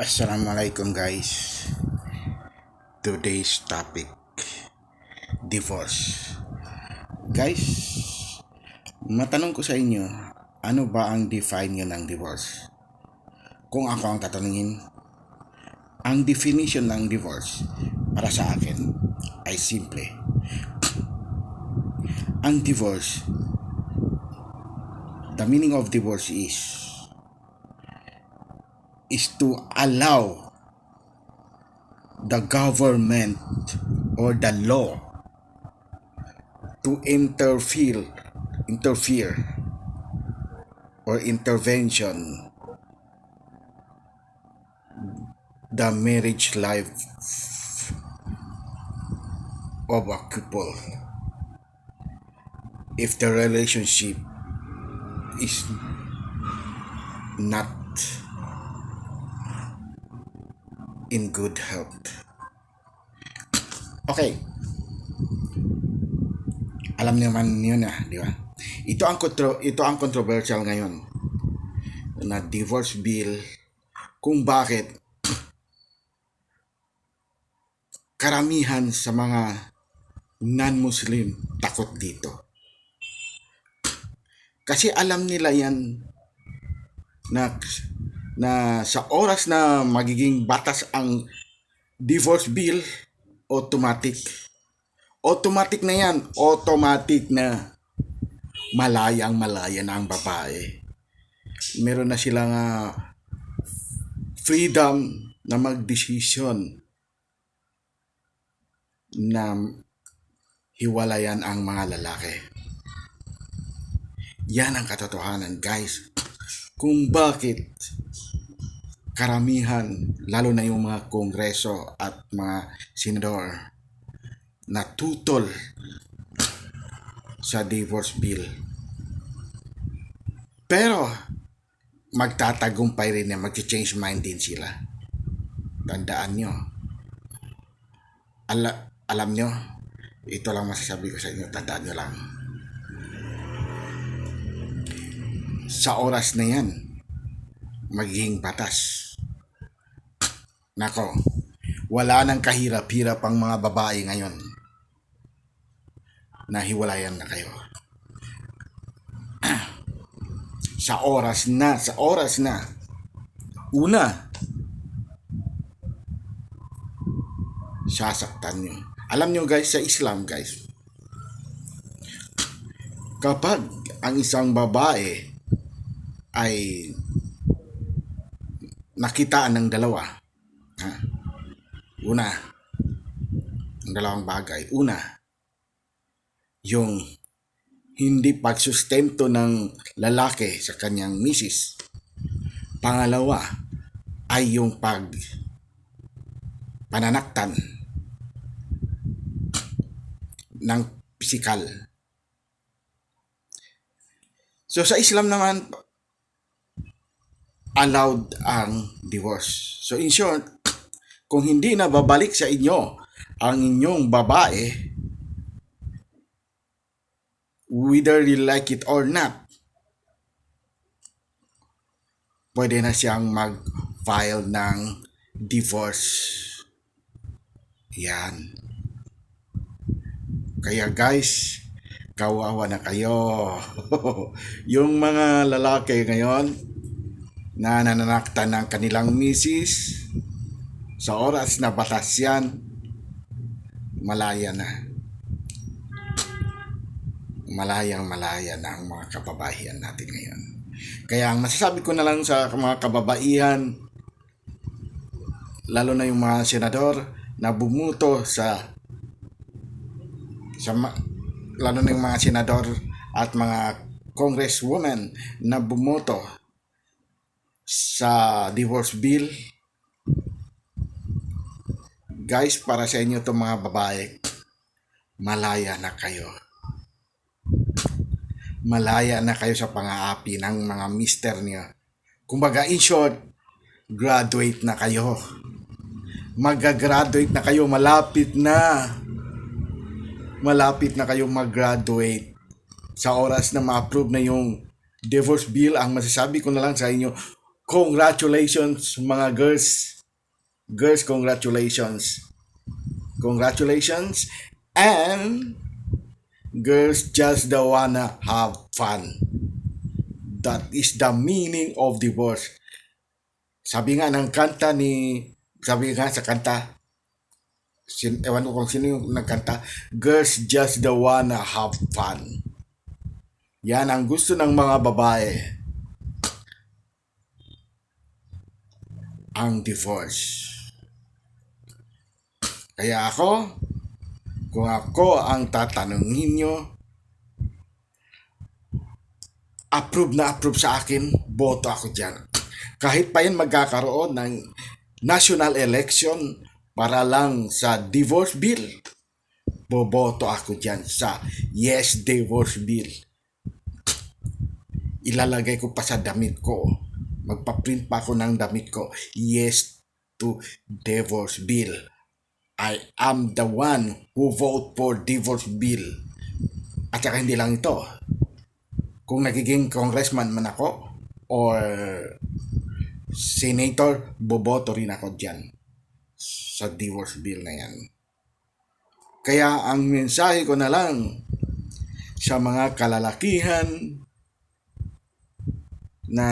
Assalamualaikum guys. Today's topic, divorce. Guys, matanong ko sa inyo, ano ba ang define nyo ng divorce? Kung ako ang tatanungin, ang definition ng divorce para sa akin ay simple. Ang divorce, the meaning of divorce is to allow the government or the law to interfere or intervention the marriage life of a couple if the relationship is not in good health. Okay. Alam niyo naman yun di ba? Ito ang controversial ngayon na divorce bill, kung bakit karamihan sa mga non-Muslim takot dito. Kasi alam nila yan na sa oras na magiging batas ang divorce bill, automatic na yan, automatic na malaya na ang babae. Meron na silang freedom na magdesisyon na hiwalayan ang mga lalaki. Yan ang katotohanan, guys, kung bakit karamihan, lalo na yung mga kongreso at mga senador, natutol sa divorce bill. Pero magtatagumpay rin na mag-change mind din sila. Tandaan nyo. Alam nyo, ito lang masasabi ko sa inyo, tandaan nyo lang. Sa oras na yan, magiging batas. Nako, wala nang kahirap-hirap ang mga babae ngayon na hiwalayan na kayo. Sa oras na, una, sasaktan nyo. Alam nyo guys, sa Islam guys, kapag ang isang babae ay nakitaan ng dalawa, una, ang dalawang bagay. Una, yung hindi pagsustento ng lalaki sa kanyang misis. Pangalawa ay yung pananaktan ng pisikal. So sa Islam naman, allowed ang divorce. So in short, kung hindi na babalik sa inyo ang inyong babae, whether you like it or not, pwede na siyang mag-file ng divorce. Yan. Kaya guys, kawawa na kayo. Yung mga lalaki ngayon na nananaktan ng kanilang misis, sa oras na batas yan, malaya na ang mga kababaihan natin ngayon. Kaya ang masasabi ko na lang sa mga kababaihan, lalo na yung mga senador na bumuto lalo na yung mga senador at mga congresswomen na bumoto sa divorce bill, guys, para sa inyo itong mga babae, malaya na kayo sa pang-aapi ng mga mister niyo. Kumbaga, in short, graduate na kayo. Mag-graduate na kayo, malapit na kayo mag-graduate. Sa oras na ma-approve na yung divorce bill, ang masasabi ko na lang sa inyo, Congratulations mga girls. Girls, congratulations. Congratulations. And girls just the wanna have fun. That is the meaning of divorce. Sabi nga ng kanta sabi nga sa kanta, ewan ko kung sino yung nagkanta, girls just the wanna have fun. Yan ang gusto ng mga babae. Ang divorce. Kaya kung ako ang tatanungin nyo, approve na approve sa akin, boto ako dyan. Kahit pa yan magkakaroon ng national election para lang sa divorce bill, boboto ako dyan sa yes divorce bill. Ilalagay ko pa sa damit ko. Magpa-print pa ako ng damit ko. Yes to divorce bill. I am the one who vote for divorce bill. At saka hindi lang ito. Kung nagiging congressman man ako or senator, boboto rin ako dyan sa divorce bill na yan. Kaya ang mensahe ko na lang sa mga kalalakihan na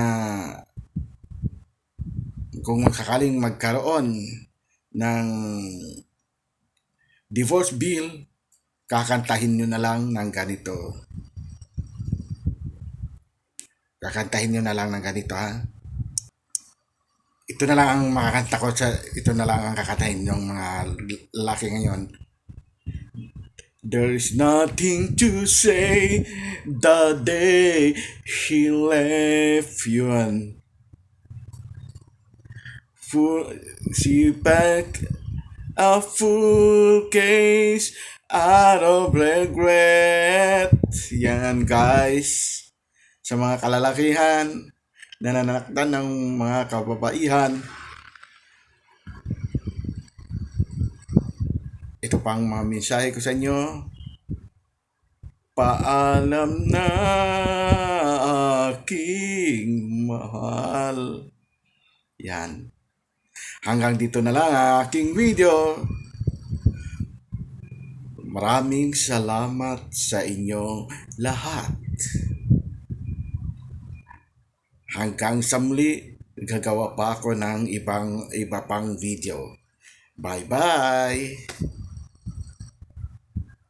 kung sakaling magkaroon ng divorce bill, kakantahin nyo na lang ng ganito. Kakantahin nyo na lang ng ganito, ha? Ito na lang ang makakanta ko ito na lang ang kakantahin ng mga lalaki ngayon. There's nothing to say the day he left you on. She packed a full case out of regret. Yan guys. Sa mga kalalakihan na nananaktan ng mga kababaihan, ito pang mga mensahe ko sa inyo. Paalam na aking mahal. Yan. Hanggang dito na lang ang aking video. Maraming salamat sa inyong lahat. Hanggang sa muli, gagawa pa ako ng iba pang video. Bye-bye!